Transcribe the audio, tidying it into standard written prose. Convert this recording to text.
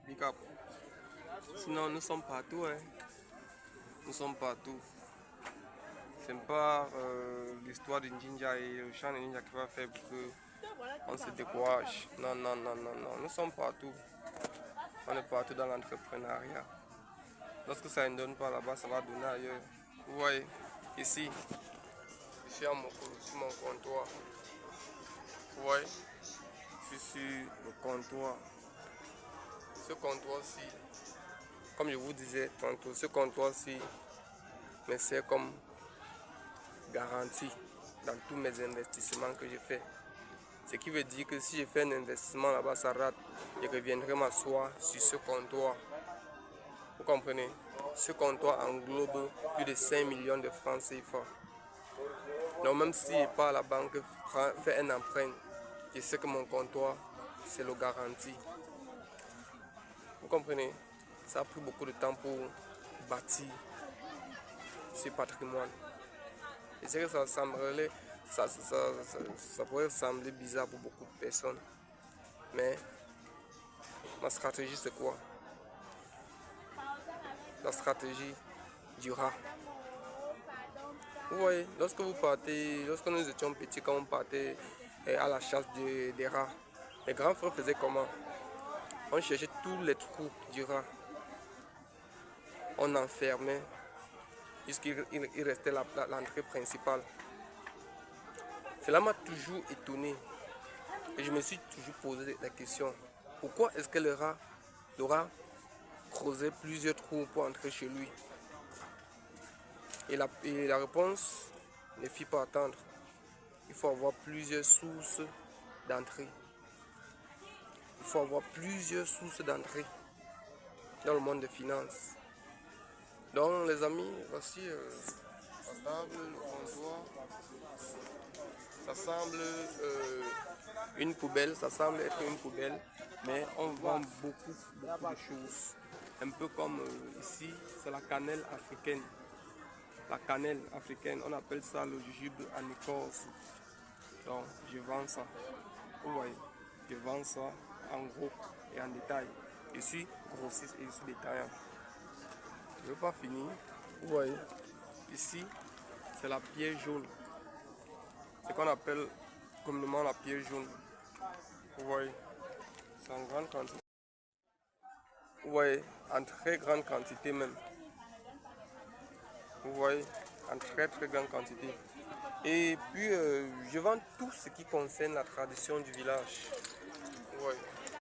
Big up. Sinon, nous sommes partout, hein. Nous sommes partout. C'est pas l'histoire de Ninja et le chant de Ninja qui va faire qu'on se décourage. Non, non, non, non, non. Nous sommes partout. On est partout dans l'entrepreneuriat. Lorsque ça ne donne pas là-bas, ça va donner ailleurs. Vous voyez, ici, je suis sur mon comptoir. Vous voyez, je suis sur le comptoir. Ce comptoir-ci, comme je vous disais tantôt, ce comptoir-ci me sert comme garantie dans tous mes investissements que je fais. Ce qui veut dire que si je fais un investissement là-bas, ça rate, je reviendrai m'asseoir sur ce comptoir. Vous comprenez? Ce comptoir englobe plus de 5 millions de francs CFA. Donc même si je pars à la banque, faire un emprunt, je sais que mon comptoir, c'est le garantie. Vous comprenez? Ça a pris beaucoup de temps pour bâtir ce patrimoine. Je sais que ça pourrait sembler bizarre pour beaucoup de personnes. Mais ma stratégie, c'est quoi? La stratégie du rat. Vous voyez, lorsque nous étions petits, quand on partait à la chasse des rats, les grands frères faisaient comment? On cherchait tous les trous du rat. On enfermait jusqu'il restait l'entrée principale. Cela m'a toujours étonné. Et je me suis toujours posé la question. Pourquoi est-ce que le rat creusait plusieurs trous pour entrer chez lui? Et la réponse ne fit pas attendre. Il faut avoir plusieurs sources d'entrée. Il faut avoir plusieurs sources d'entrée dans le monde des finances. Donc les amis, voici la table, le comptoir. Ça semble une poubelle, ça semble être une poubelle, mais on vend beaucoup de choses. Un peu comme ici, c'est la cannelle africaine. La cannelle africaine, on appelle ça le jujube en Écosse. Donc je vends ça. Vous voyez, je vends ça en gros et en détail. Je suis grossiste et je suis détaillant. Je ne veux pas finir. Vous voyez, ici, c'est la pierre jaune. Ce qu'on appelle communément la pierre jaune. Vous voyez, c'est en grande quantité. Vous voyez, en très grande quantité même. Vous voyez, en très grande quantité. Et puis, je vends tout ce qui concerne la tradition du village. Vous voyez.